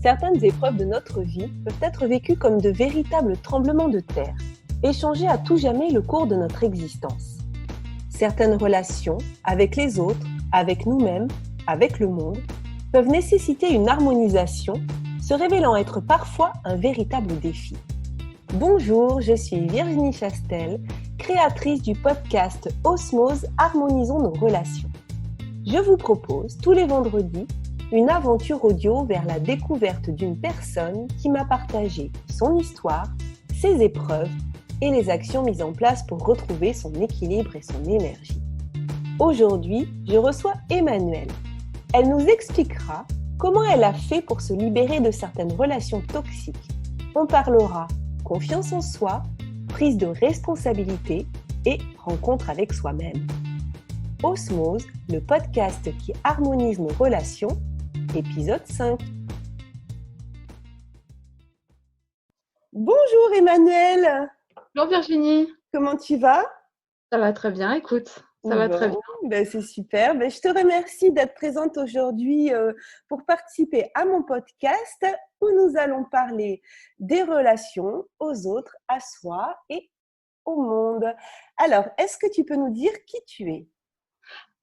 Certaines épreuves de notre vie peuvent être vécues comme de véritables tremblements de terre et changer à tout jamais le cours de notre existence. Certaines relations, avec les autres, avec nous-mêmes, avec le monde, peuvent nécessiter une harmonisation, se révélant être parfois un véritable défi. Bonjour, je suis Virginie Chastel, créatrice du podcast Osmose Harmonisons nos relations. Je vous propose tous les vendredis une aventure audio vers la découverte d'une personne qui m'a partagé son histoire, ses épreuves et les actions mises en place pour retrouver son équilibre et son énergie. Aujourd'hui, je reçois Emmanuelle. Elle nous expliquera comment elle a fait pour se libérer de certaines relations toxiques. On parlera confiance en soi, prise de responsabilité et rencontre avec soi-même. Osmose, le podcast qui harmonise nos relations, épisode 5. Bonjour Emmanuelle. Bonjour Virginie. Comment tu vas? Ça va très bien, écoute, ça va très bien. C'est super. Je te remercie d'être présente aujourd'hui pour participer à mon podcast où nous allons parler des relations aux autres, à soi et au monde. Alors, est-ce que tu peux nous dire qui tu es?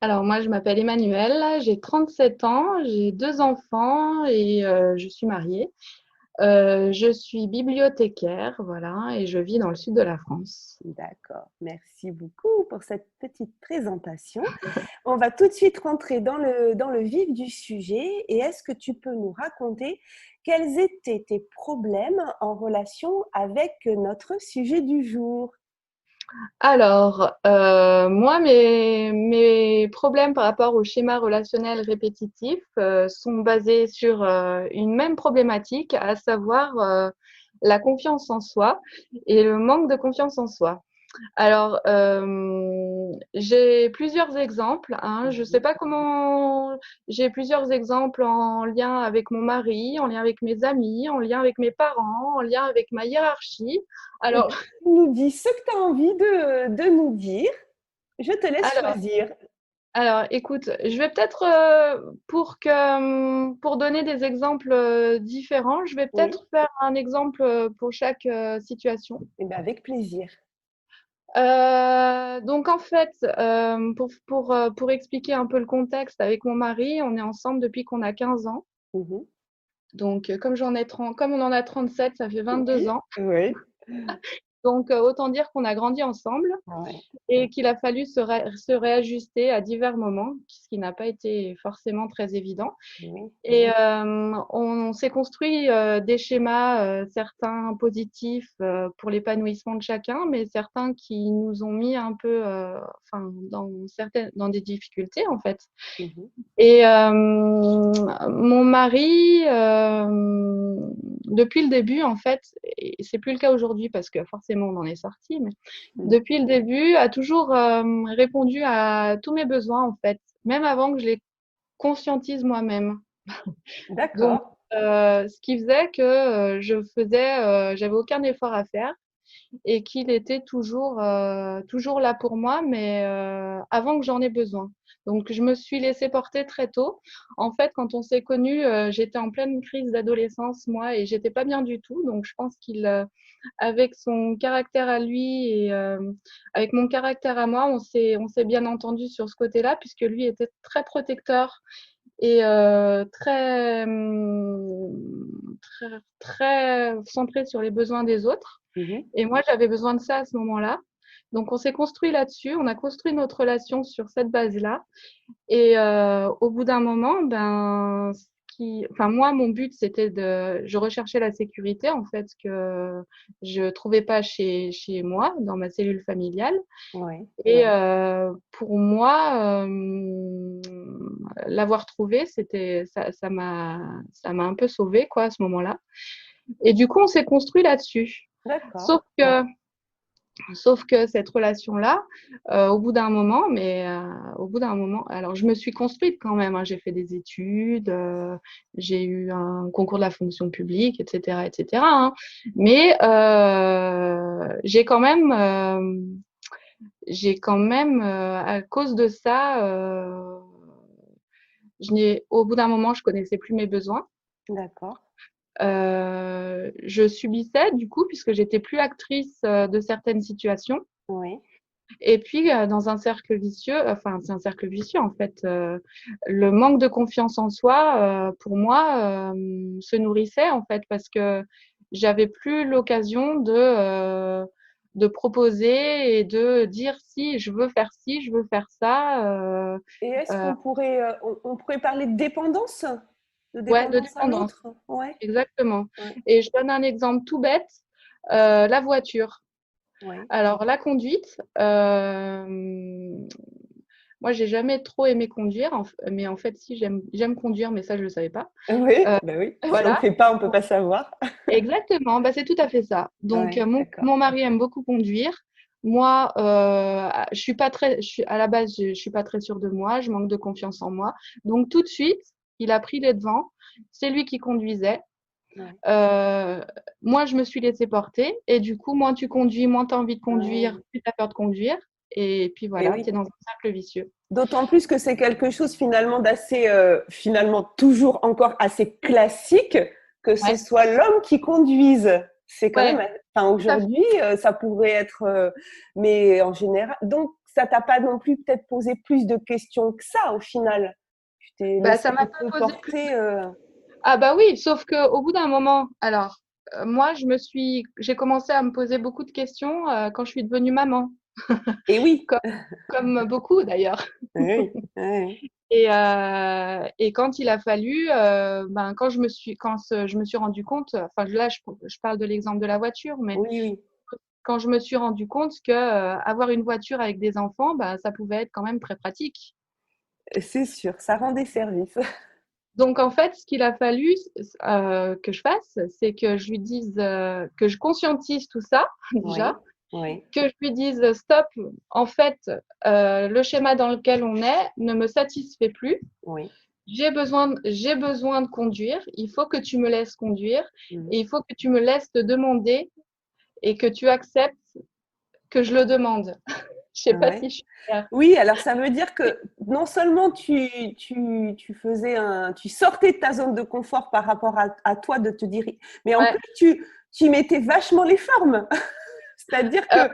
Alors moi, je m'appelle Emmanuelle, j'ai 37 ans, j'ai 2 enfants et je suis mariée. Je suis bibliothécaire, voilà, et je vis dans le sud de la France. D'accord, merci beaucoup pour cette petite présentation. On va tout de suite rentrer dans le vif du sujet. Et est-ce que tu peux nous raconter quels étaient tes problèmes en relation avec notre sujet du jour? Alors, moi, mes problèmes par rapport au schéma relationnel répétitif sont basés sur une même problématique, à savoir la confiance en soi et le manque de confiance en soi. Alors, j'ai plusieurs exemples, hein. Je sais pas comment. J'ai plusieurs exemples en lien avec mon mari, en lien avec mes amis, en lien avec mes parents, en lien avec ma hiérarchie. Alors, Tu nous dis ce que tu as envie de nous dire. Je te laisse choisir. alors, écoute, je vais peut-être, pour donner des exemples différents, je vais Oui, peut-être faire un exemple pour chaque situation. et bien avec plaisir. Donc en fait, pour expliquer un peu le contexte avec mon mari, on est ensemble depuis qu'on a 15 ans. Mhm. Donc comme on en a 37, ça fait 22 Oui, ans. oui. Donc autant dire qu'on a grandi ensemble Ouais. et qu'il a fallu se réajuster à divers moments, ce qui n'a pas été forcément très évident. Oui. Et on s'est construit des schémas, certains positifs pour l'épanouissement de chacun, mais certains qui nous ont mis un peu dans des difficultés en fait. Mhm. Et mon mari, depuis le début en fait, et c'est plus le cas aujourd'hui parce que forcément on en est sorti, mais depuis le début a toujours répondu à tous mes besoins en fait, même avant que je les conscientise moi-même. Donc, D'accord. ce qui faisait que j'avais aucun effort à faire et qu'il était toujours là pour moi, mais avant que j'en ai besoin. Donc, je me suis laissée porter très tôt. En fait, quand on s'est connus, j'étais en pleine crise d'adolescence, moi, et j'étais pas bien du tout. Donc, je pense avec son caractère à lui et avec mon caractère à moi, on s'est bien entendu sur ce côté-là, puisque lui était très protecteur et très, très centré sur les besoins des autres. Mhm. Et moi, j'avais besoin de ça à ce moment-là. Donc, on s'est construit là-dessus. On a construit notre relation sur cette base-là. Et au bout d'un moment, moi, mon but, je recherchais la sécurité, en fait, que je trouvais pas chez moi, dans ma cellule familiale. Ouais. Et pour moi, l'avoir trouvé, ça m'a un peu sauvée, quoi, à ce moment-là. Et du coup, on s'est construit là-dessus. D'accord. Sauf que cette relation-là, au bout d'un moment, alors je me suis construite quand même, hein, j'ai fait des études, j'ai eu un concours de la fonction publique, etc., hein, mais à cause de ça, au bout d'un moment, je connaissais plus mes besoins. D'accord. je subissais du coup, puisque j'étais plus actrice de certaines situations. Oui. Et puis, dans un cercle vicieux, enfin, c'est un cercle vicieux en fait. Le manque de confiance en soi, pour moi, se nourrissait en fait parce que j'avais plus l'occasion de proposer et de dire si je veux faire ci, je veux faire ça. Et est-ce Euh, qu'on pourrait, on pourrait parler de dépendance? De ouais, de dépendance à dépendance, l'autre? Ouais, exactement. ouais, Et je donne un exemple tout bête, la voiture. ouais. Alors, la conduite, moi, j'ai jamais trop aimé conduire, mais en fait, si, j'aime conduire, mais ça, je le savais pas. Oui, Euh, bah oui. Si on le voilà, fait pas, on peut pas savoir. exactement, bah, c'est tout à fait ça. Donc, Ouais, d'accord. mon mari aime beaucoup conduire. Moi, je suis pas très, à la base, je suis pas très sûre de moi, je manque de confiance en moi. Donc, tout de suite, il a pris les devants. C'est lui qui conduisait. Ouais. Euh, Moi, je me suis laissée porter. Et du coup, moins tu conduis, moins tu as envie de conduire, Ouais. plus tu as peur de conduire. Et puis Et voilà, oui. tu es dans un cercle vicieux. D'autant plus que c'est quelque chose finalement d'assez, finalement toujours encore assez classique, que ce Ouais, soit l'homme qui conduise. C'est quand ouais, même, enfin tout à fait. aujourd'hui, ça pourrait être, mais en général, donc ça t'a pas non plus peut-être posé plus de questions que ça au final. Tu t'es Bah, laissé ça m'a un pas peu posé plus. porter. Ah bah oui, sauf qu'au bout d'un moment, alors, moi, j'ai commencé à me poser beaucoup de questions quand je suis devenue maman, Et oui, comme, comme beaucoup d'ailleurs. oui, oui, Et quand il a fallu, ben, je me suis rendu compte, enfin là, je parle de l'exemple de la voiture, mais oui, oui, quand je me suis rendu compte que avoir une voiture avec des enfants, ben, ça pouvait être quand même très pratique. c'est sûr, ça rend des services. Donc en fait, ce qu'il a fallu que je fasse, c'est que je lui dise, que je conscientise tout ça déjà, Oui, oui, que je lui dise stop. En fait, le schéma dans lequel on est ne me satisfait plus. oui. J'ai besoin de conduire. Il faut que tu me laisses conduire Mhm. et il faut que tu me laisses te demander et que tu acceptes que je le demande. Je sais pas Ouais. si je suis claire. Oui, alors ça veut dire que non seulement tu faisais tu sortais de ta zone de confort par rapport à toi de te dire, mais en Ouais. plus tu mettais vachement les formes. C'est-à-dire Euh, que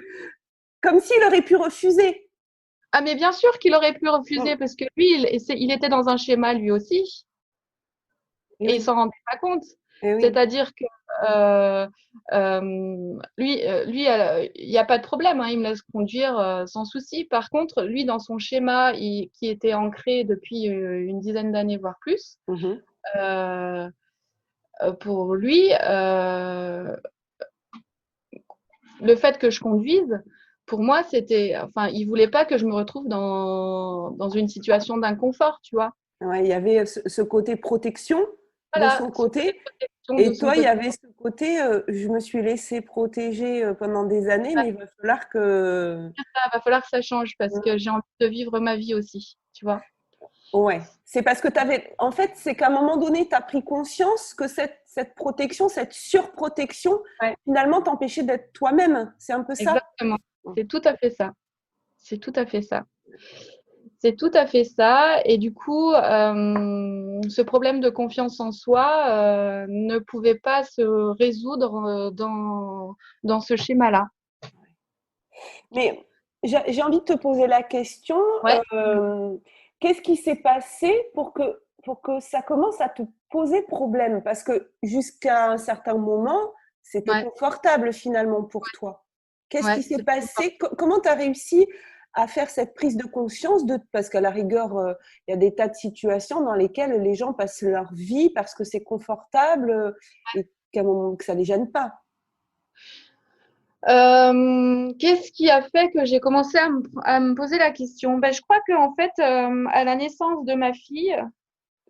comme s'il aurait pu refuser. ah, mais bien sûr qu'il aurait pu Mm. refuser parce que lui, il était dans un schéma lui aussi Et et il oui, s'en rendait pas compte. et oui. C'est-à-dire que lui, il n'y a pas de problème, hein, il me laisse conduire sans souci. Par contre, lui, dans son schéma qui était ancré depuis une dizaine d'années, voire plus, Mhm. euh, pour lui, le fait que je conduise, pour moi, enfin, il voulait pas que je me retrouve dans une situation d'inconfort, tu vois. Ouais, il y avait ce côté protection de Voilà, son ce côté côté. protection de Et son toi, il y côté. avait ce côté, je me suis laissée protéger pendant des années, mais il va falloir que… Ça va falloir que ça change parce que j'ai envie de vivre ma vie aussi, tu vois. Ouais, c'est parce que tu avais… En fait, c'est qu'à un moment donné, tu as pris conscience que cette protection, cette surprotection, Ouais, finalement, t'empêchait d'être toi-même. C'est un peu ça? exactement. C'est tout à fait ça. C'est tout à fait ça. C'est tout à fait ça. Et du coup, ce problème de confiance en soi ne pouvait pas se résoudre dans ce schéma-là. Mais j'ai envie de te poser la question, Ouais, qu'est-ce qui s'est passé pour que ça commence à te poser problème? Parce que jusqu'à un certain moment, c'était ouais, confortable finalement pour toi. Qu'est-ce ouais. qui s'est passé? Comment tu as réussi à faire cette prise de conscience parce qu'à la rigueur, il y a des tas de situations dans lesquelles les gens passent leur vie parce que c'est confortable et qu'à un moment, que ça les gêne pas. Qu'est-ce qui a fait que j'ai commencé à me poser la question? Ben, je crois que en fait, à la naissance de ma fille,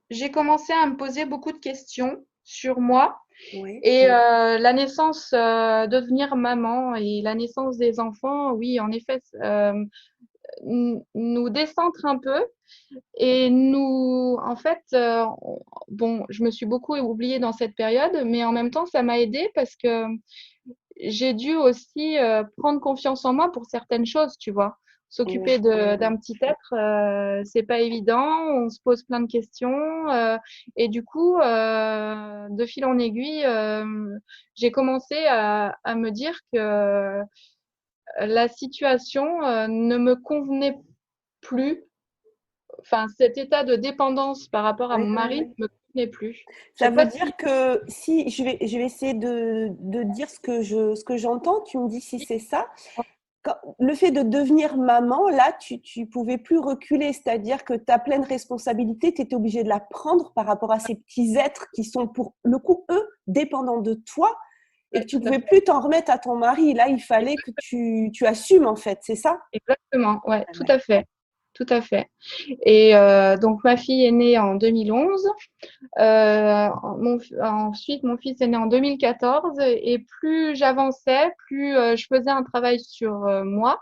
j'ai commencé à me poser beaucoup de questions sur moi Oui, et la naissance, devenir maman et la naissance des enfants, oui, en effet, nous décentre un peu et en fait, bon, je me suis beaucoup oubliée dans cette période, mais en même temps, ça m'a aidée parce que j'ai dû aussi prendre confiance en moi pour certaines choses, tu vois. Oui. S'occuper d'un petit être, c'est pas évident. On se pose plein de questions. Et du coup, de fil en aiguille, j'ai commencé à me dire que la situation ne me convenait plus. Enfin, cet état de dépendance par rapport à Oui, mon oui, mari oui. ne me convenait plus. Je Ça sais veut pas si dire que si je vais essayer de dire ce que j'entends, tu me dis si c'est ça. Le fait de devenir maman, là, tu pouvais plus reculer, c'est-à-dire que ta pleine responsabilité, tu étais obligée de la prendre par rapport à ces petits êtres qui sont pour le coup, eux, dépendants de toi et que tu tout à pouvais fait. plus t'en remettre à ton mari. Là, il fallait que tu assumes, en fait, c'est ça? Exactement, ouais, Ouais, tout ouais. à fait. Tout à fait. Et donc, ma fille est née en 2011. Ensuite, mon fils est né en 2014. Et plus j'avançais, plus je faisais un travail sur moi,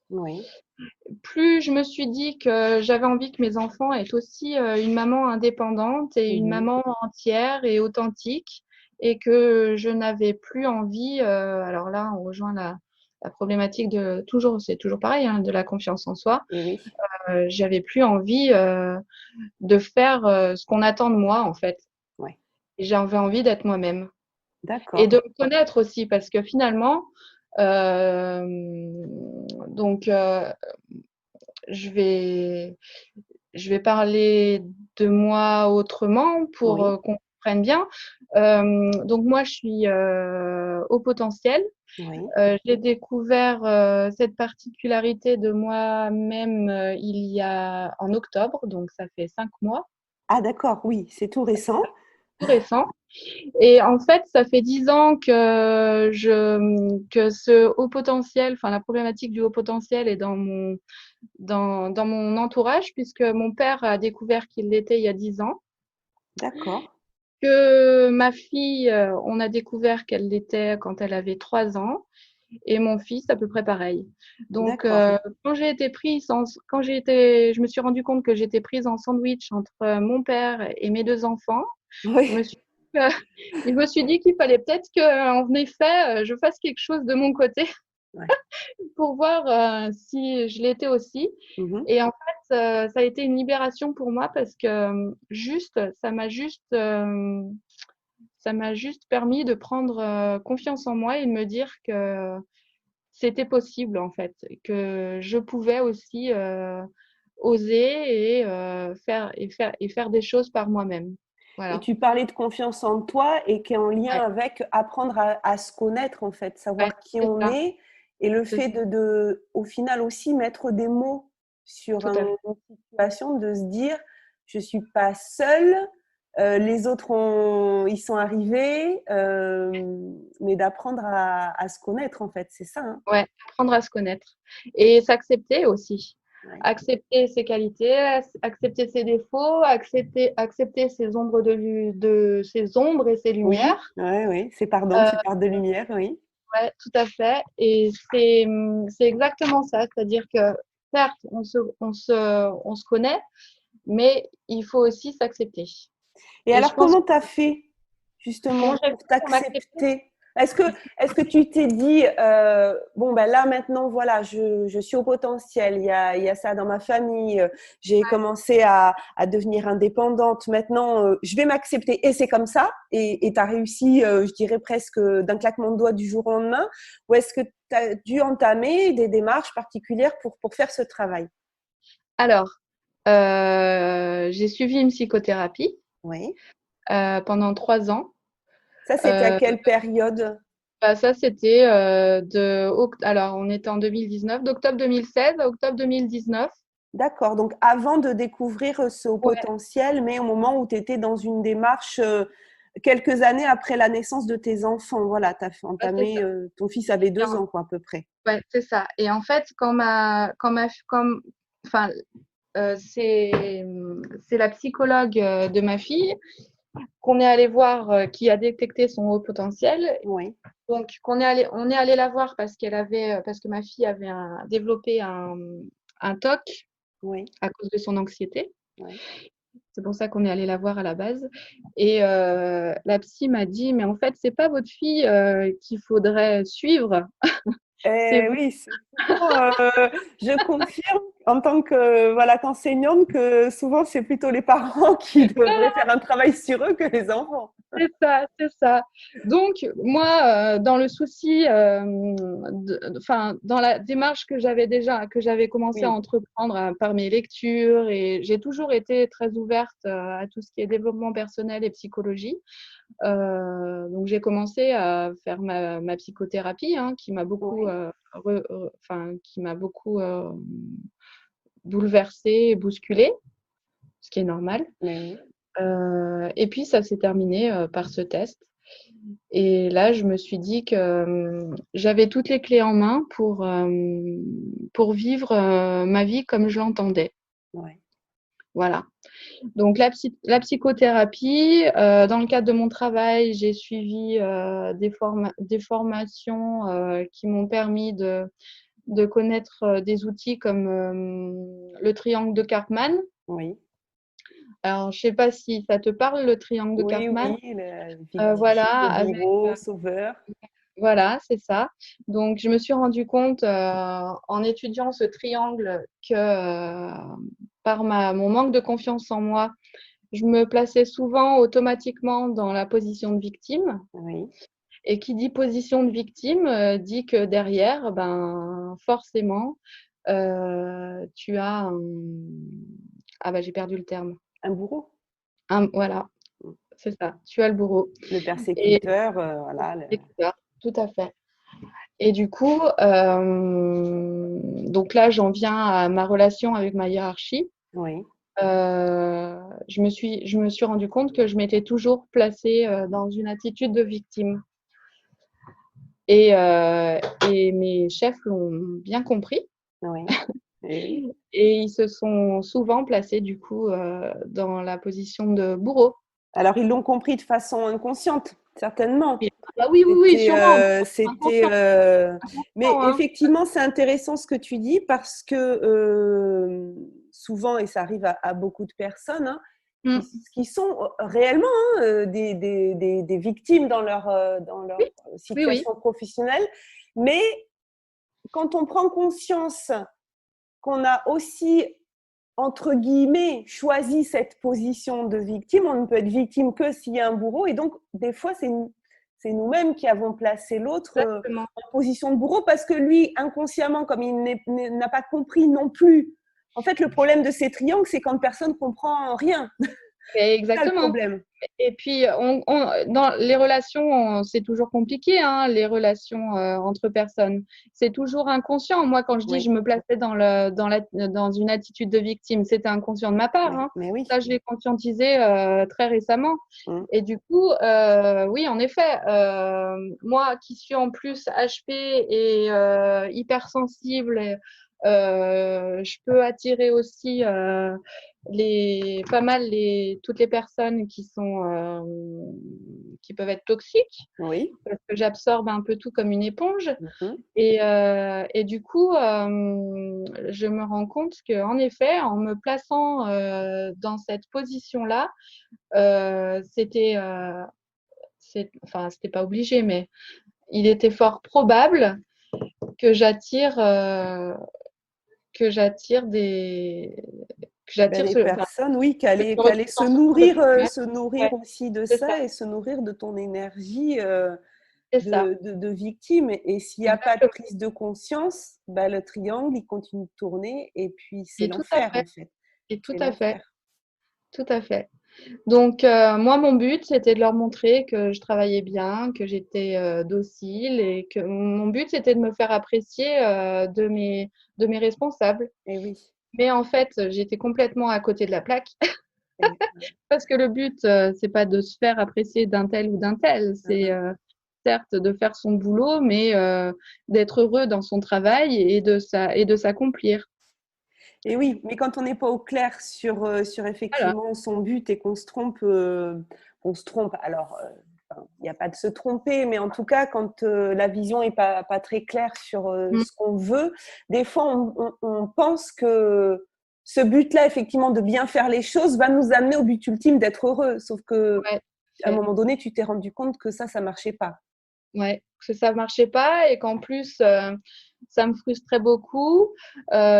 Oui. plus je me suis dit que j'avais envie que mes enfants aient aussi une maman indépendante et une Mhm. maman entière et authentique, et que je n'avais plus envie, alors là, on rejoint la problématique de toujours, c'est toujours pareil, hein, de la confiance en soi. Et oui. J'avais plus envie de faire ce qu'on attend de moi, en fait. Ouais. Et j'avais envie d'être moi-même et D'accord. de me connaître aussi, parce que finalement, euh, donc je vais je vais parler de moi autrement pour Oui. qu'on comprenne bien. Donc moi, je suis au potentiel. Oui. J'ai découvert cette particularité de moi-même il y a en octobre, donc ça fait 5 mois, Ah, d'accord. Oui, c'est tout récent. tout récent. Et en fait, ça fait 10 ans que ce haut potentiel, enfin la problématique du haut potentiel est dans mon entourage, puisque mon père a découvert qu'il l'était il y a 10 ans. D'accord. Que ma fille, on a découvert qu'elle l'était quand elle avait 3 ans, et mon fils à peu près pareil. Donc, D'accord. je me suis rendu compte que j'étais prise en sandwich entre mon père et mes deux enfants. Je Oui. me suis, euh, je me suis dit qu'il fallait peut-être qu'en effet, je fasse quelque chose de mon côté Ouais. pour voir si je l'étais aussi. Mhm. Et en fait, ça a été une libération pour moi, parce que ça m'a juste permis de prendre confiance en moi et de me dire que c'était possible, en fait, que je pouvais aussi oser et faire des choses par moi-même. Et Voilà. tu parlais de confiance en toi et qui est en lien Ouais, avec apprendre à se connaître, en fait, ouais, savoir qui c'est on ça, est et le c'est fait ça, au final aussi mettre des mots sur tout à fait. une situation, de se dire, je suis pas seule, les autres ils sont arrivés, mais d'apprendre à se connaître, en fait, c'est ça, hein. Ouais, apprendre à se connaître et s'accepter aussi. Ouais. Accepter ses qualités, accepter ses défauts, accepter ses ombres et ses Oui, lumières. ouais, oui, c'est part de lumière, oui. Ouais, tout à fait. Et c'est exactement ça. C'est-à-dire que certes, on se connaît, mais il faut aussi s'accepter. Et Et je alors, pense comment tu as fait comment justement j'ai fait pour pour m'accepter. t'accepter? Est-ce que tu t'es dit, bon, ben là maintenant, voilà, je suis au potentiel, il y a ça dans ma famille, j'ai commencé à devenir indépendante, maintenant je vais m'accepter et c'est comme ça, et tu as réussi, je dirais presque d'un claquement de doigts du jour au lendemain, ou est-ce que tu as dû entamer des démarches particulières pour faire ce travail? Alors, j'ai suivi une psychothérapie Oui. pendant 3 ans. Ça, c'était à Euh, quelle période? Bah, ça, c'était alors, on était en 2019, d'octobre 2016 à octobre 2019. D'accord, donc avant de découvrir ce haut Ouais, potentiel, mais au moment où tu étais dans une démarche, quelques années après la naissance de tes enfants, voilà, tu as ouais, c'est entamé, ça. ton fils avait 2 ans, quoi, à peu près. Ouais, c'est ça. Et en fait, enfin, c'est la psychologue de ma fille qu'on est allé voir, qui a détecté son haut potentiel. Oui, Donc, on est allé la voir parce que ma fille avait développé un TOC oui, à cause de son anxiété. oui. C'est pour ça qu'on est allé la voir à la base. Et la psy m'a dit, mais en fait, c'est pas votre fille qu'il faudrait suivre. C'est vous. Oui, c'est souvent, je confirme en tant que voilà, qu'enseignante que souvent c'est plutôt les parents qui devraient faire un travail sur eux que les enfants. C'est ça, c'est ça. Donc, moi, dans le souci, enfin, dans la démarche que j'avais commencé à Oui, entreprendre par mes lectures, et j'ai toujours été très ouverte à tout ce qui est développement personnel et psychologie. Donc, j'ai commencé à faire ma psychothérapie, hein, qui m'a beaucoup, oui, enfin, qui m'a beaucoup bouleversée et bousculée, ce qui est normal. mais oui. Et puis, ça s'est terminé par ce test. Et là, je me suis dit que j'avais toutes les clés en main pour vivre ma vie comme je l'entendais. Ouais. Voilà. Donc, la psychothérapie, dans le cadre de mon travail, j'ai suivi des formations qui m'ont permis de connaître des outils comme le triangle de Karpman. Oui, Alors, je ne sais pas si ça te parle, le triangle de oui, Karpman. oui, le victime, Voilà, le avec bourreau, sauveur. Voilà, c'est ça. Donc, je me suis rendu compte en étudiant ce triangle que par mon manque de confiance en moi, je me plaçais souvent automatiquement dans la position de victime. Oui. Et qui dit position de victime dit que derrière, ben, forcément, tu as un... Ah ben, j'ai perdu le terme. Un bourreau, Voilà, c'est ça. Tu as le bourreau. le Et persécuteur, voilà. tout à fait. Et du coup, donc là, j'en viens à ma relation avec ma hiérarchie. Oui, Je me suis rendu compte que je m'étais toujours placée dans une attitude de victime. Et, euh, et mes chefs l'ont bien compris. oui, oui. Et ils se sont souvent placés, du coup, dans la position de bourreau. Alors, ils l'ont compris de façon inconsciente, certainement. Ah oui, oui, oui, C'était, sûrement. c'était, Inconscient, mais hein. effectivement, c'est intéressant ce que tu dis parce que souvent, et ça arrive à beaucoup de personnes, hein, Mm. qui sont réellement des victimes dans leur Oui, oui, oui. situation professionnelle, mais quand on prend conscience qu'on a aussi entre guillemets, choisi cette position de victime. On ne peut être victime que s'il y a un bourreau. Et donc, des fois, c'est nous-mêmes qui avons placé l'autre Exactement. en position de bourreau parce que lui, inconsciemment, comme il n'a pas compris non plus. En fait, le problème de ces triangles, c'est quand personne ne comprend rien. C'est ça le Exactement. problème. Et puis, dans les relations, c'est toujours compliqué, hein, les relations entre personnes. C'est toujours inconscient. Moi, quand je dis Oui, je me plaçais dans une attitude de victime, c'était inconscient de ma part, hein. mais oui. Ça, je l'ai conscientisé très récemment. Mmh. Et du coup, oui, en effet, moi qui suis en plus HP et hypersensible, je peux attirer aussi pas mal toutes les personnes qui peuvent être toxiques Oui. parce que j'absorbe un peu tout comme une éponge. Mmh. Et du coup, je me rends compte qu'en effet, en me plaçant dans cette position-là, enfin, c'était pas obligé, mais il était fort probable que j'attire des, que Ben, j'attire les enfin, personnes, oui, que je me retrouve dans ce genre de situation. se nourrir Ouais, aussi de c'est ça, ça et se nourrir de ton énergie c'est ça, de victime. Et s'il n'y a pas de exactement. prise de conscience, ben, le triangle, il continue de tourner et puis c'est Et tout à l'enfer fait, en fait. et tout C'est à fait, l'enfer. tout à fait. Donc, moi, mon but, c'était de leur montrer que je travaillais bien, que j'étais docile et que mon but, c'était de me faire apprécier de mes responsables. Et oui. Mais en fait, j'étais complètement à côté de la plaque Et- parce que le but, c'est pas de se faire apprécier d'un tel ou d'un tel. C'est certes de faire son boulot, mais d'être heureux dans son travail et de s'accomplir. Et oui, mais quand on n'est pas au clair sur Voilà. effectivement son but et qu'on se trompe, alors enfin, il n'y a pas de se tromper, mais en tout cas, quand la vision n'est pas très claire sur Mm. ce qu'on veut, des fois on pense que ce but-là, effectivement, de bien faire les choses va nous amener au but ultime d'être heureux. Sauf que, Ouais, à un moment donné, tu t'es rendu compte que ça marchait pas. ouais, que ça marchait pas et qu'en plus, ça me frustrait beaucoup.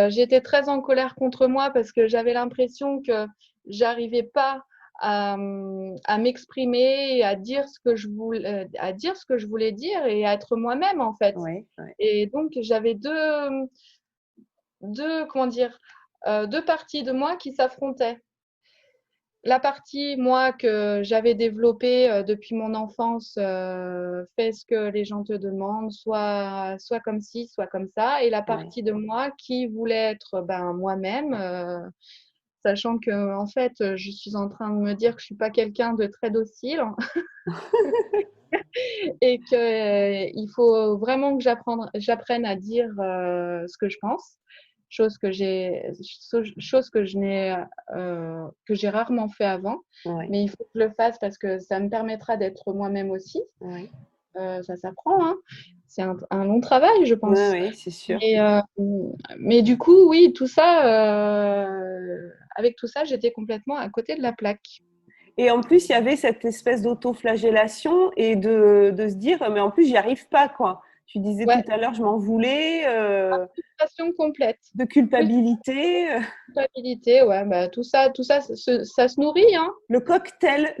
J'étais très en colère contre moi parce que j'avais l'impression que j'arrivais pas à m'exprimer, à dire ce que je voulais, à dire ce que je voulais dire et à être moi-même en fait. Ouais, ouais. Et donc j'avais comment dire, deux parties de moi qui s'affrontaient. La partie, moi, que j'avais développée depuis mon enfance, fais ce que les gens te demandent, soit comme ci, soit comme ça. Et la Ouais. partie de moi qui voulait être moi-même, sachant que en fait, je suis en train de me dire que je suis pas quelqu'un de très docile et qu'il faut vraiment que j'apprenne à dire ce que je pense. Chose que chose que j'ai rarement fait avant, Ouais. mais il faut que je le fasse parce que ça me permettra d'être moi-même aussi. Ouais. Ça s'apprend, hein. C'est un long travail, je Ouais, pense. ouais, c'est sûr. Mais du coup, oui, tout ça, avec tout ça, j'étais complètement à côté de la plaque. Et en plus, il y avait cette espèce d'autoflagellation et de se dire, mais en plus, j'y arrive pas, quoi. Tu disais tout Ouais, à l'heure, je m'en voulais, passion complète. de Plus culpabilité. culpabilité, ouais, bah, ça se nourrit, hein. Le cocktail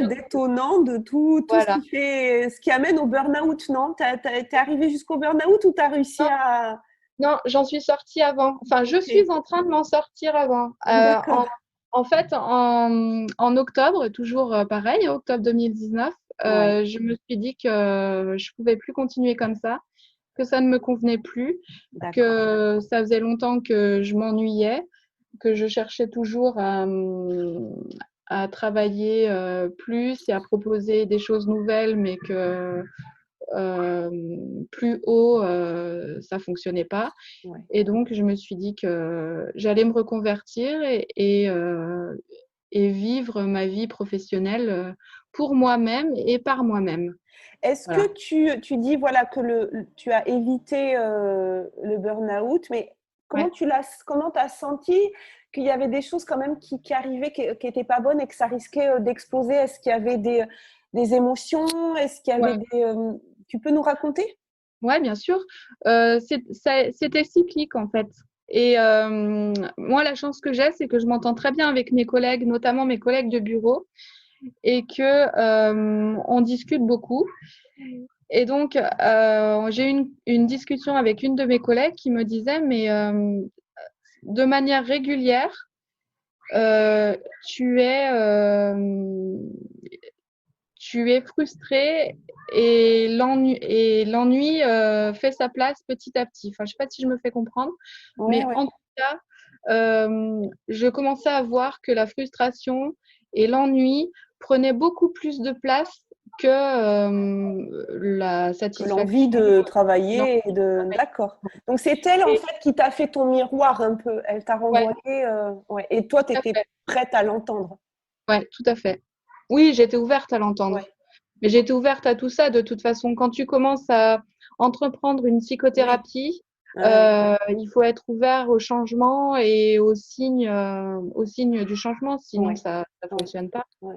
détonnant de tout Voilà. ce qui amène au burn-out, non? T'es arrivé jusqu'au burn-out ou t'as réussi Non, à… non, j'en suis sortie avant. Enfin, je Ok, suis en train de m'en sortir avant. d'accord. En fait, en octobre, toujours pareil, octobre 2019, Ouais, je me suis dit que je pouvais plus continuer comme ça, que ça ne me convenait plus, d'accord. que ça faisait longtemps que je m'ennuyais, que je cherchais toujours à travailler plus et à proposer des choses nouvelles, mais que euh, plus haut, ça fonctionnait pas. Ouais. Et donc, je me suis dit que j'allais me reconvertir et vivre ma vie professionnelle pour moi-même et par moi-même. Est-ce Voilà. que tu dis voilà que tu as évité le burn-out, mais Ouais. comment t'as senti qu'il y avait des choses quand même qui arrivaient, qui étaient pas bonnes et que ça risquait d'exploser? Est-ce qu'il y avait des émotions? Est-ce qu'il y Ouais. avait tu peux nous raconter? Ouais, bien sûr. C'était cyclique en fait. Et moi, la chance que j'ai, c'est que je m'entends très bien avec mes collègues, notamment mes collègues de bureau, et que on discute beaucoup. Et donc, j'ai eu une discussion avec une de mes collègues qui me disait, mais de manière régulière, euh, tu es, euh, tu es frustré et l'ennui fait sa place petit à petit. Enfin, je sais pas si je me fais comprendre, Ouais, mais ouais. en tout cas, je commençais à voir que la frustration et l'ennui prenaient beaucoup plus de place que la Que l'envie satisfaction. de travailler et de… D'accord. Donc c'est elle en Et, fait qui t'a fait ton miroir un peu. Elle t'a ouais, renvoyé. Ouais. Et toi, tu tout à étais fait. prête à l'entendre. Ouais, tout à fait. Oui, j'étais ouverte à l'entendre. Ouais. Mais j'étais ouverte à tout ça de toute façon. Quand tu commences à entreprendre une Oui. psychothérapie, Ouais, ouais. il faut être ouvert au changement et aux signes du changement, sinon Ouais. ça Ouais. fonctionne pas. Ouais.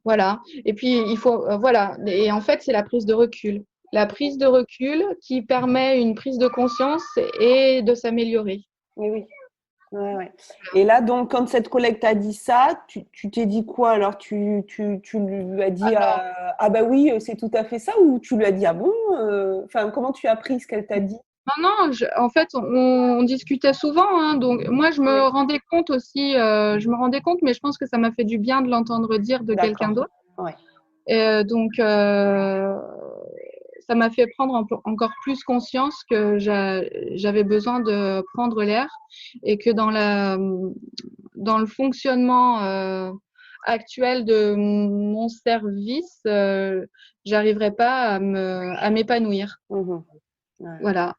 Voilà. Et puis il faut, voilà. Et en fait, c'est la prise de recul. La prise de recul qui permet une prise de conscience et de s'améliorer. Oui, oui. Ouais, ouais. Et là, donc, quand cette collègue t'a dit ça, tu t'es dit quoi? Alors, tu lui as dit Alors, ah bah oui, c'est tout à fait ça, ou tu lui as dit ah bon? Enfin, comment tu as pris ce qu'elle t'a dit? non, en fait, on discutait souvent, hein, donc moi, je me Oui, rendais compte aussi, je me rendais compte, mais je pense que ça m'a fait du bien de l'entendre dire de quelqu'un d'accord. d'autre. Ouais, Donc, ça m'a fait prendre encore plus conscience que j'avais besoin de prendre l'air et que dans le fonctionnement actuel de mon service, j'arriverais pas à m'épanouir. mhm, ouais, Voilà.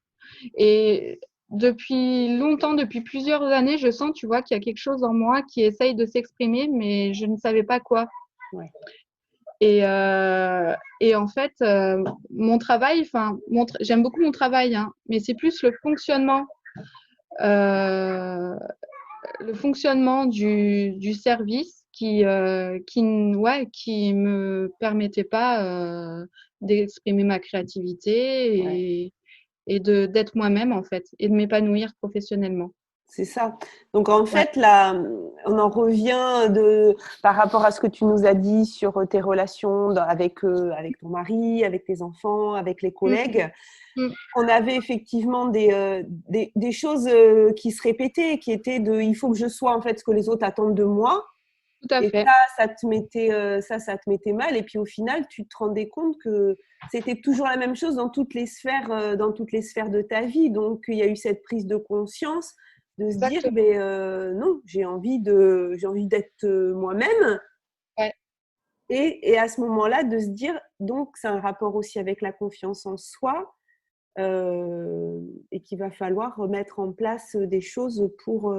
Et depuis longtemps, depuis plusieurs années, je sens, tu vois, qu'il y a quelque chose en moi qui essaye de s'exprimer, mais je ne savais pas quoi. ouais, Et en fait, mon travail, enfin, j'aime beaucoup mon travail, hein, mais c'est plus le fonctionnement euh, le fonctionnement du service qui me permettait pas d'exprimer ma Ouais. créativité et d'être moi-même en fait et de m'épanouir professionnellement. C'est ça. Donc en Ouais. fait, là, on en revient par rapport à ce que tu nous as dit sur tes relations avec ton mari, avec tes enfants, avec les Mm, collègues. mm, On avait effectivement des choses qui se répétaient, qui étaient il faut que je sois en fait ce que les autres attendent de moi. tout à Et fait. ça te mettait mal. Et puis au final, tu te rendais compte que c'était toujours la même chose dans toutes les sphères de ta vie. Donc il y a eu cette prise de conscience de se dire, Exactement. ben non, j'ai envie d'être moi-même. Ouais. Et à ce moment-là, de se dire, donc c'est un rapport aussi avec la confiance en soi. Et qu'il va falloir remettre en place des choses Ouais. pour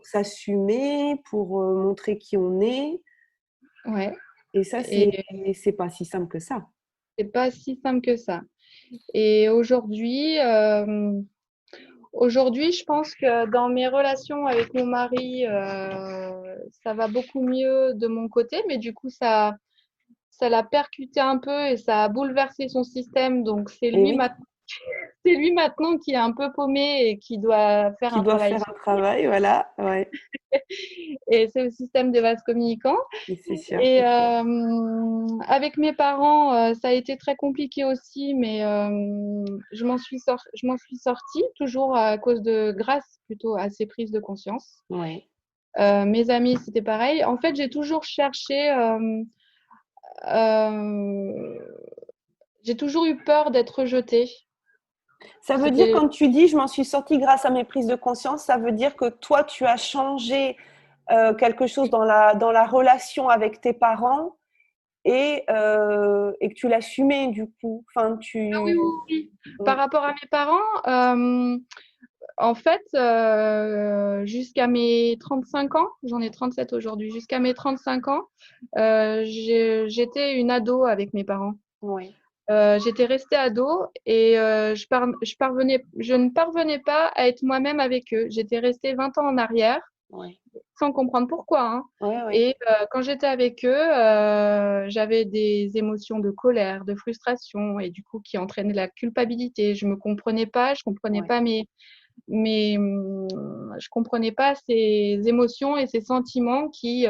s'assumer, pour montrer qui on est. Ouais. Et ça, Et c'est pas si simple que ça. c'est pas si simple que ça. Et aujourd'hui, je pense que dans mes relations avec mon mari, ça va beaucoup mieux de mon côté, mais du coup, ça l'a percuté un peu et ça a bouleversé son système. Donc, Et oui, c'est lui maintenant qui est un peu paumé et qui doit faire qui un doit travail faire sur un lui. travail, voilà, ouais, Et c'est le système des vases communicants. c'est sûr. Et avec mes parents, ça a été très compliqué aussi, mais je m'en suis sortie, toujours à cause grâce plutôt à ces prises de conscience. Ouais. Mes amis, c'était pareil. En fait, j'ai toujours cherché, euh, j'ai toujours eu peur d'être rejetée. Ça veut dire, C'était quand tu dis je m'en suis sortie grâce à mes prises de conscience, ça veut dire que toi, tu as changé quelque chose dans la relation avec tes parents et que tu l'assumais du coup. Enfin, Ah oui, oui, oui. Mm. Par rapport à mes parents, en fait, jusqu'à mes 35 ans, j'en ai 37 aujourd'hui, jusqu'à mes 35 ans, j'étais une ado avec mes parents. Ouais, J'étais restée ado et je ne parvenais pas à être moi-même avec eux. J'étais restée 20 ans en arrière ouais, sans comprendre pourquoi, hein. ouais, ouais, Et quand j'étais avec eux, j'avais des émotions de colère, de frustration et du coup qui entraînaient la culpabilité. Je comprenais ouais, pas je comprenais pas ces émotions et ces sentiments qui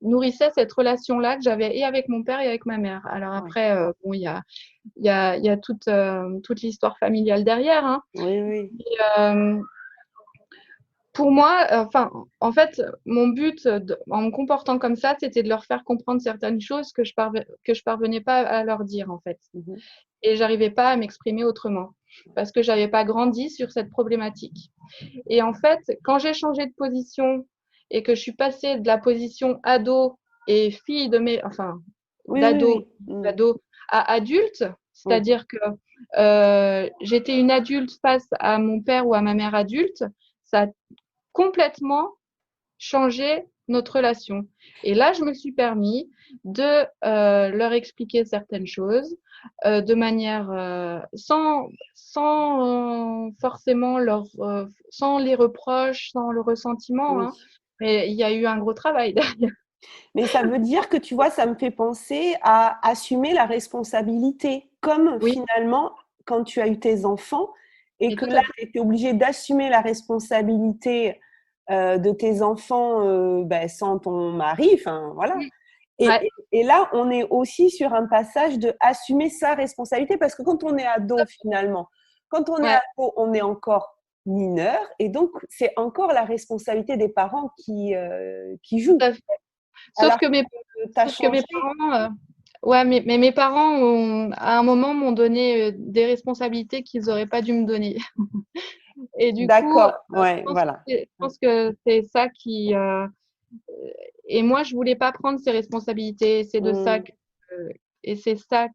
nourrissaient cette relation-là que j'avais et avec mon père et avec ma mère. Alors ouais. après, bon, il y a toute l'histoire familiale derrière, hein. Oui, oui, Euh, pour moi, enfin, en fait, mon but en me comportant comme ça, c'était de leur faire comprendre certaines choses que je parvenais pas à leur dire, en fait. mhm, Et j'arrivais pas à m'exprimer autrement parce que j'avais pas grandi sur cette problématique. Et en fait, quand j'ai changé de position et que je suis passée de la position ado et fille enfin, oui, oui, oui, d'ado à adulte, oui, c'est-à-dire que j'étais une adulte face à mon père ou à ma mère adulte, ça a complètement changé notre relation. Et là, je me suis permis de leur expliquer certaines choses de manière forcément sans les reproches, sans le ressentiment, oui. hein. Mais il y a eu un gros travail derrière. Mais ça veut dire que, tu vois, ça me fait penser à assumer la responsabilité, comme Oui, finalement, quand tu as eu tes enfants et et que tout là, à fait. tu étais obligé d'assumer la responsabilité de tes enfants ben, sans ton mari, enfin voilà. Ouais, Et là, on est aussi sur un passage de assumer sa responsabilité, parce que quand on est ado, finalement, quand on est ouais, ado, on est encore mineur, et donc c'est encore la responsabilité des parents qui tout joue. à fait. Sauf Alors que mes, que tu as sauf que mes changé. parents, ouais, mais mes parents, à un moment, m'ont donné des responsabilités qu'ils n'auraient pas dû me donner. Et du coup, D'accord, ouais, voilà. je pense que c'est ça et moi, je voulais pas prendre ces responsabilités. C'est de ça Mm, que, Et c'est ça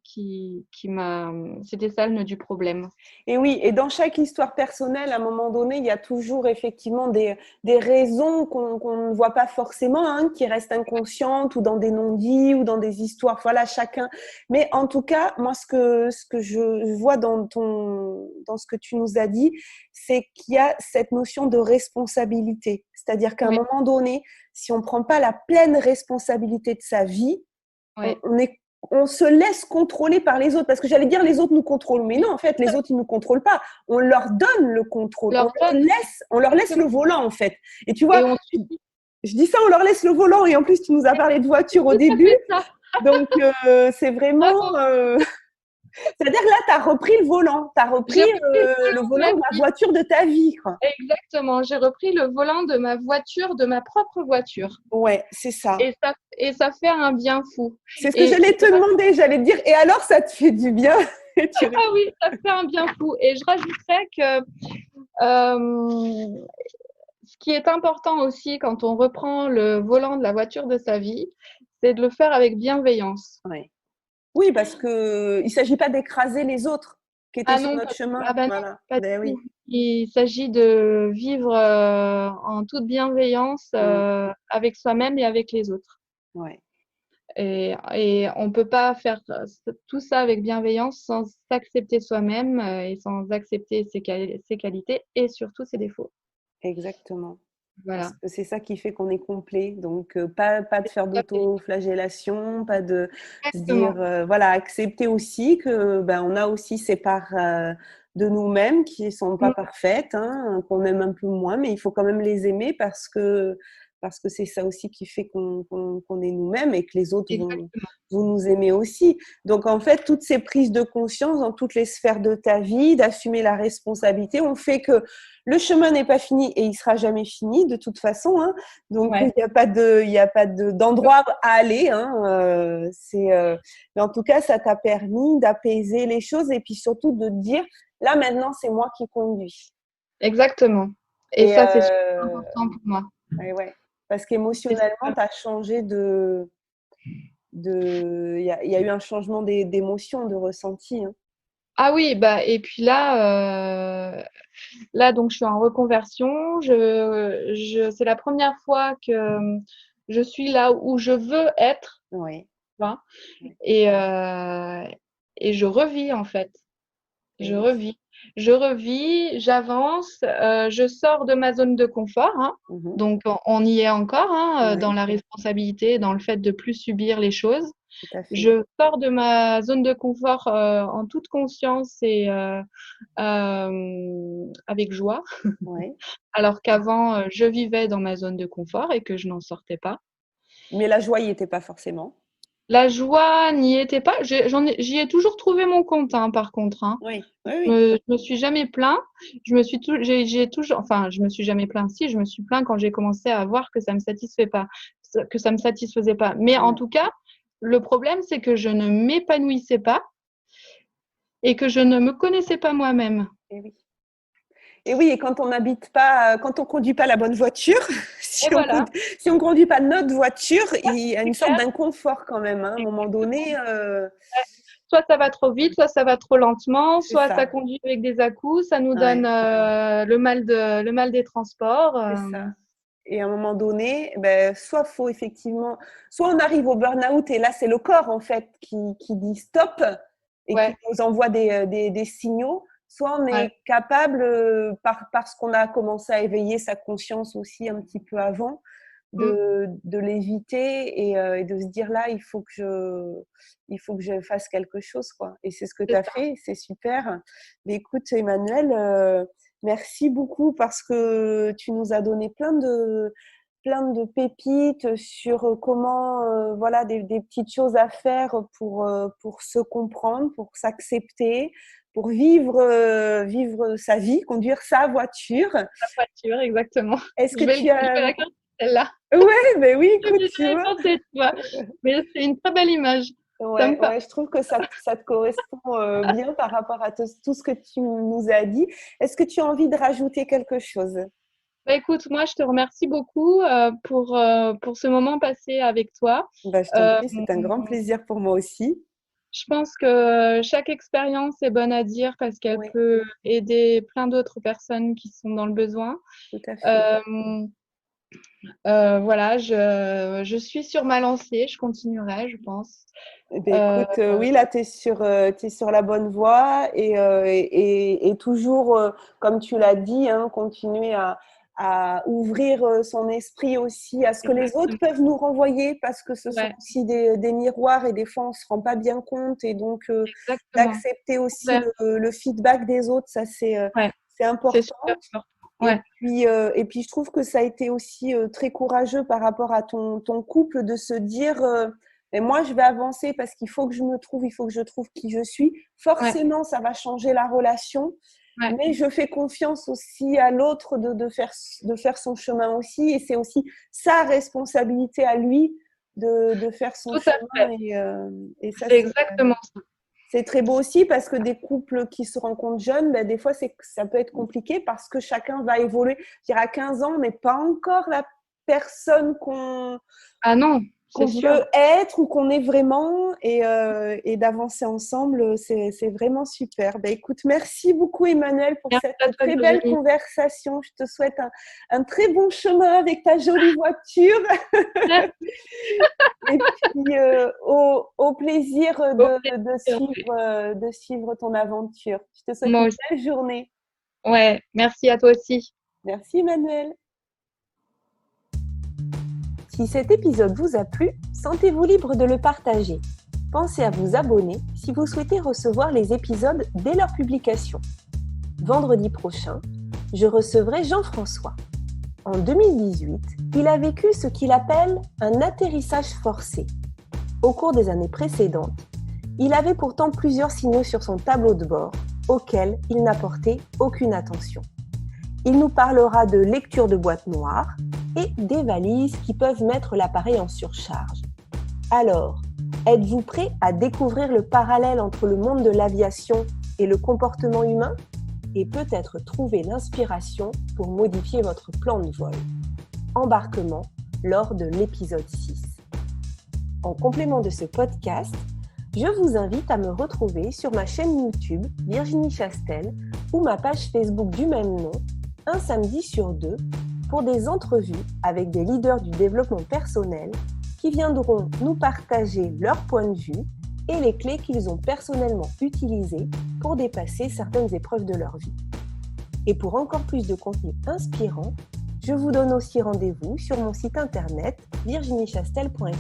c'était ça le nœud du problème. Et oui, et dans chaque histoire personnelle, à un moment donné, il y a toujours effectivement des raisons qu'on ne voit pas forcément, hein, qui restent inconscientes ou dans des non-dits ou dans des histoires. Voilà, chacun. Mais en tout cas, moi, ce que je vois dans ce que tu nous as dit, c'est qu'il y a cette notion de responsabilité. C'est-à-dire qu'à un Oui, moment donné, si on ne prend pas la pleine responsabilité de sa vie, oui. on se laisse contrôler par les autres. Parce que j'allais dire les autres nous contrôlent. Mais non, en fait, les autres, ils ne nous contrôlent pas. On leur donne le contrôle. Leur donne On leur laisse le volant, en fait. Et tu vois, et on subit. je dis ça, on leur laisse le volant. Et en plus, tu nous as parlé de voiture au Tout à début. fait ça. Donc, c'est vraiment… Bravo. C'est-à-dire que là, tu as repris le volant. Tu as repris J'ai repris le de volant ma de la vie. voiture de ta vie, quoi. Exactement. J'ai repris le volant de ma voiture, de ma propre voiture. Ouais, c'est ça. Et ça fait un bien fou. C'est ce que Et j'allais te demander. J'allais te dire, et alors, ça te fait du bien? ah oui, ça fait un bien fou. Et je rajouterais que ce qui est important aussi quand on reprend le volant de la voiture de sa vie, c'est de le faire avec bienveillance. Ouais. Oui, parce que il s'agit pas d'écraser les autres qui étaient Ah sur non, notre chemin. ah bah non, Voilà. pas du Ben oui. tout. Il s'agit de vivre en toute bienveillance Mm. avec soi-même et avec les autres. Ouais. Et on ne peut pas faire tout ça avec bienveillance sans s'accepter soi-même et sans accepter ses qualités et surtout ses défauts. Exactement. Parce Voilà. que c'est ça qui fait qu'on est complet. Donc, pas de faire d'auto-flagellation, pas de se Exactement. dire, voilà, accepter aussi que ben, on a aussi ces parts de nous-mêmes qui ne sont pas Mm, parfaites, hein, qu'on aime un peu moins, mais il faut quand même les aimer parce que c'est ça aussi qui fait qu'on est nous-mêmes et que les autres exactement. vont nous aimer aussi. Donc, en fait, toutes ces prises de conscience dans toutes les sphères de ta vie, d'assumer la responsabilité, ont fait que le chemin n'est pas fini et il sera jamais fini de toute façon, hein. Donc Ouais. il y a pas d'endroit à aller, hein. Mais en tout cas, ça t'a permis d'apaiser les choses et puis surtout de te dire, là maintenant, c'est moi qui conduis. Exactement. Et Et, ça, c'est super important pour moi. ouais, parce C'est qu'émotionnellement, super. tu as changé il y a eu un changement d'émotion, de ressenti, hein. Ah oui, bah, et puis là, donc, je suis en reconversion. C'est la première fois que je suis là où je veux être, Ouais, tu vois. ouais. Et, euh, et je revis, en fait. Et Je oui. revis. Je revis, j'avance, je sors de ma zone de confort, hein. Mhm. Donc, on y est encore, hein, dans Ouais, la responsabilité, dans le fait de plus subir les choses. tout à fait. Je sors de ma zone de confort en toute conscience et avec joie, Ouais. alors qu'avant, je vivais dans ma zone de confort et que je n'en sortais pas. Mais la joie y était pas forcément. La joie n'y était pas. J'y ai toujours trouvé mon compte, hein, par contre, hein. Oui, oui, oui. Je me suis jamais plaint. J'ai toujours, enfin, je me suis jamais plaint. Si, je me suis plaint quand j'ai commencé à voir que ça me satisfait pas, que ça me satisfaisait pas. Mais en Ouais. tout cas, le problème, c'est que je ne m'épanouissais pas et que je ne me connaissais pas moi-même. Et oui. Et oui, et quand on n'habite pas, quand on conduit pas la bonne voiture, Et voilà, si on conduit pas notre voiture, il y a c'est une sorte clair. d'inconfort quand même, hein, à un moment donné. Soit ça va trop vite, soit ça va trop lentement, C'est soit ça ça. conduit avec des à-coups, ça nous donne Ouais, le mal des transports. c'est ça. Et à un moment donné, ben, soit on arrive au burn-out et là, c'est le corps, en fait, qui dit stop et qui Ouais, nous envoie des signaux, soit on ouais. est capable, parce qu'on a commencé à éveiller sa conscience aussi un petit peu avant, Mm, de l'éviter et de se dire là, il faut que je fasse quelque chose, quoi. Et c'est ce que tu c'est as ça. fait, c'est super. Mais écoute, Emmanuel, merci beaucoup parce que tu nous as donné plein de pépites sur comment, voilà, des petites choses à faire pour se comprendre, pour s'accepter, pour vivre sa vie, conduire sa voiture. La voiture, exactement. Est-ce que tu Je as… vais la garder celle-là. Ouais, ben oui, Je écoute, vais tu vois. la garder, tu vois. Mais c'est une très belle image. Ça me Ouais, parle. ouais, je trouve que ça te correspond bien par rapport à tout ce que tu nous as dit. Est-ce que tu as envie de rajouter quelque chose? Bah, écoute, moi, je te remercie beaucoup pour ce moment passé avec toi. Bah, je t'en Euh, prie, c'est un grand plaisir pour moi aussi. Je pense que chaque expérience est bonne à dire parce qu'elle Oui, peut aider plein d'autres personnes qui sont dans le besoin. tout à fait. Euh, voilà, je suis sur ma lancée, je continuerai, je pense. Eh bien, Euh, écoute, oui, là, t'es sur la bonne voie et toujours, comme tu l'as dit, hein, continuer à ouvrir son esprit aussi à ce que les autres Exactement. peuvent nous renvoyer parce que ce sont Ouais, aussi des miroirs et des fois, on ne se rend pas bien compte. Et donc, exactement. d'accepter aussi Ouvert. le feedback des autres, ça, Ouais, c'est c'est important. super fort. Ouais, Et puis, je trouve que ça a été aussi très courageux par rapport à ton couple de se dire mais moi, je vais avancer parce qu'il faut que je me trouve, il faut que je trouve qui je suis. ouais, Forcément, ça va changer la relation, ouais. mais je fais confiance aussi à l'autre de faire son chemin aussi. Et c'est aussi sa responsabilité à lui de faire son Tout à chemin. fait. Et ça, C'est exactement ça. c'est très beau aussi parce que des couples qui se rencontrent jeunes, ben, des fois, ça peut être compliqué parce que chacun va évoluer. Je dirais à 15 ans, on n'est pas encore la personne Ah non, c'est qu'on sûr. veut être ou qu'on est vraiment et d'avancer ensemble, c'est vraiment super. Ben, écoute, merci beaucoup Emmanuel pour Merci cette à toi, très belle Virginie. conversation. Je te souhaite un très bon chemin avec ta jolie voiture Merci. et puis au plaisir Au plaisir. de suivre ton aventure. Je te souhaite Moi une aussi. belle journée. Ouais, merci à toi aussi. Merci Emmanuel. Si cet épisode vous a plu, sentez-vous libre de le partager. Pensez à vous abonner si vous souhaitez recevoir les épisodes dès leur publication. Vendredi prochain, je recevrai Jean-François. En 2018, il a vécu ce qu'il appelle un atterrissage forcé. Au cours des années précédentes, il avait pourtant plusieurs signaux sur son tableau de bord auxquels il n'a porté aucune attention. Il nous parlera de lecture de boîtes noires et des valises qui peuvent mettre l'appareil en surcharge. Alors, êtes-vous prêt à découvrir le parallèle entre le monde de l'aviation et le comportement humain et peut-être trouver l'inspiration pour modifier votre plan de vol? Embarquement lors de l'épisode 6. En complément de ce podcast, je vous invite à me retrouver sur ma chaîne YouTube Virginie Chastel ou ma page Facebook du même nom, un samedi sur 2, pour des entrevues avec des leaders du développement personnel qui viendront nous partager leur point de vue et les clés qu'ils ont personnellement utilisées pour dépasser certaines épreuves de leur vie. Et pour encore plus de contenu inspirant, je vous donne aussi rendez-vous sur mon site internet virginiechastel.fr.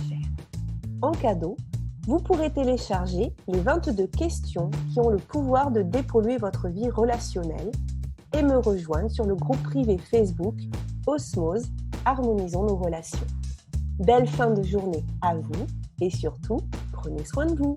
En cadeau, vous pourrez télécharger les 22 questions qui ont le pouvoir de dépolluer votre vie relationnelle et me rejoindre sur le groupe privé Facebook Osmose, harmonisons nos relations. Belle fin de journée à vous et surtout, prenez soin de vous.